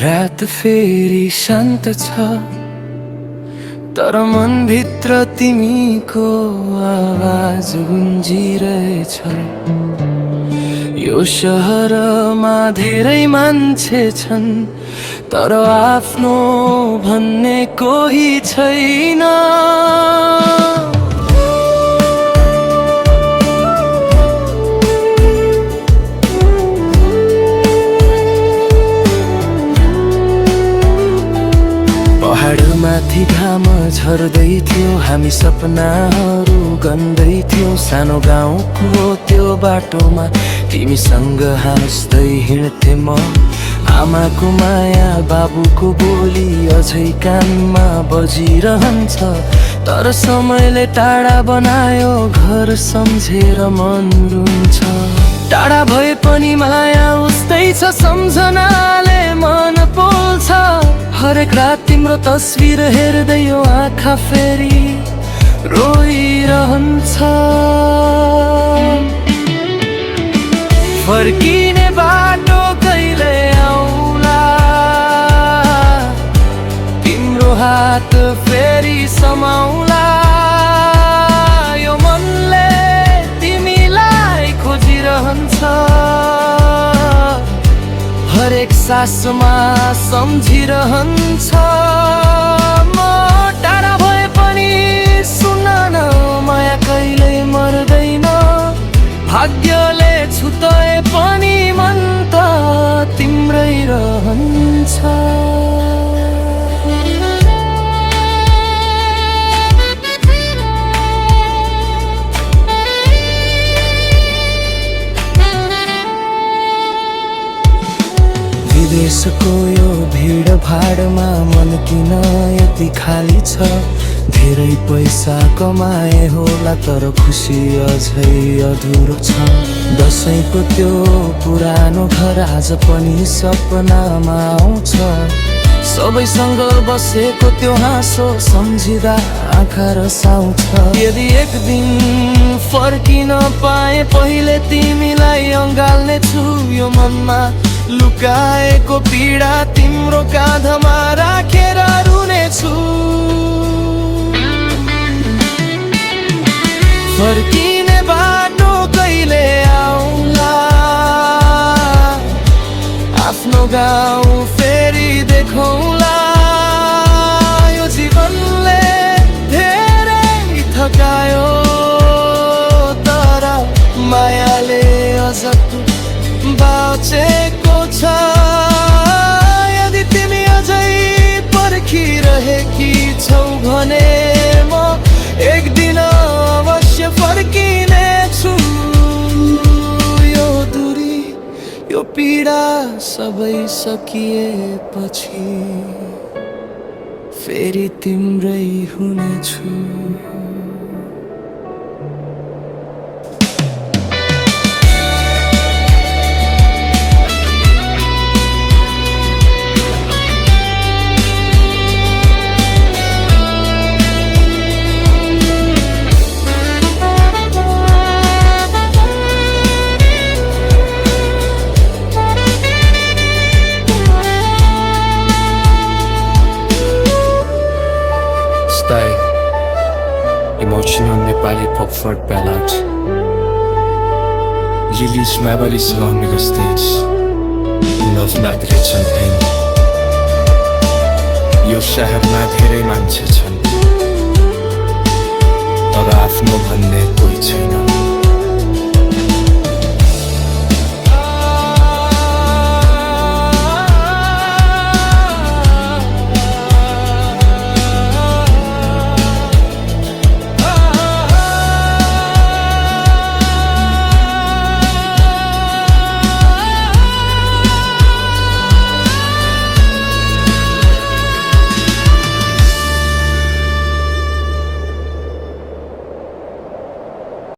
रात फेरि शान्त छ तर मनभित्र तिमीको आवाज गुन्जिरहेछ। यो शहरमा धेरै मान्छे छन् तर आफ्नो भन्ने कोही छैन। पहाडमाथि घाम झर्दै थियो, हामी सपनाहरू गन्दै थियौँ। सानो गाउँको त्यो बाटोमा तिमीसँग हाँस्दै हिँड्थे म। आमाको माया बाबुको बोली अझै कानमा बजिरहन्छ। तर समयले टाढा बनायो घर सम्झेर मन रुन्छ। टाढा भए पनि माया उस्तै छ, सम्झनाले मन पोल्छ। हरेक रात तिम्रो तस्बिर हेर्दै यो आँखा फेरि रोइरहन्छ। फर्किने बाटो कहिले आउला, तिम्रो हात फेरि समाउला। यो मनले तिमीलाई खोजिरहन्छ, हरेक सासमा सम्झिरहन्छ। म टाढा भए पनि सुन न, माया कहिल्यै मर्दैन। भाग्यले छुताए पनि मन त तिम्रै रहन्छ। विदेशको यो भिड भाडमा मन किन यति खाली छ। धेरै पैसा कमाए होला तर खुसी अझै अधुरो छ। दसैँको त्यो पुरानो घर आज पनि सपनामा आउँछ। सबैसँग बसेको त्यो हाँसो सम्झिँदा आँखा रसाउँछ। यदि एक दिन फर्किन पाए पहिले तिमीलाई अँगाल्ने छु। यो मनमा लुकाएको पीडा तिम्रो काँधमा राखेर रुनेछु। फर्किने बाटो कहिले आउला, आफ्नो गाउँ फेरि देखौला। यो जीवनले धेरै थकायो तर मायाले अझ बाँचेको छ। यदि तिमी अझै पर्खिरहेकी छौ भने म एक दिन अवश्य फर्किनेछु। यो दूरी यो पीडा सबै सकिएपछि फेरि तिम्रै हुनेछु। Emotional Nepali pop folk ballad. Lily's Mabalis Longnego stage. Love Nagre Champagne. यो शहरमा धेरै मान्छे छन् तर आफ्नो भन्ने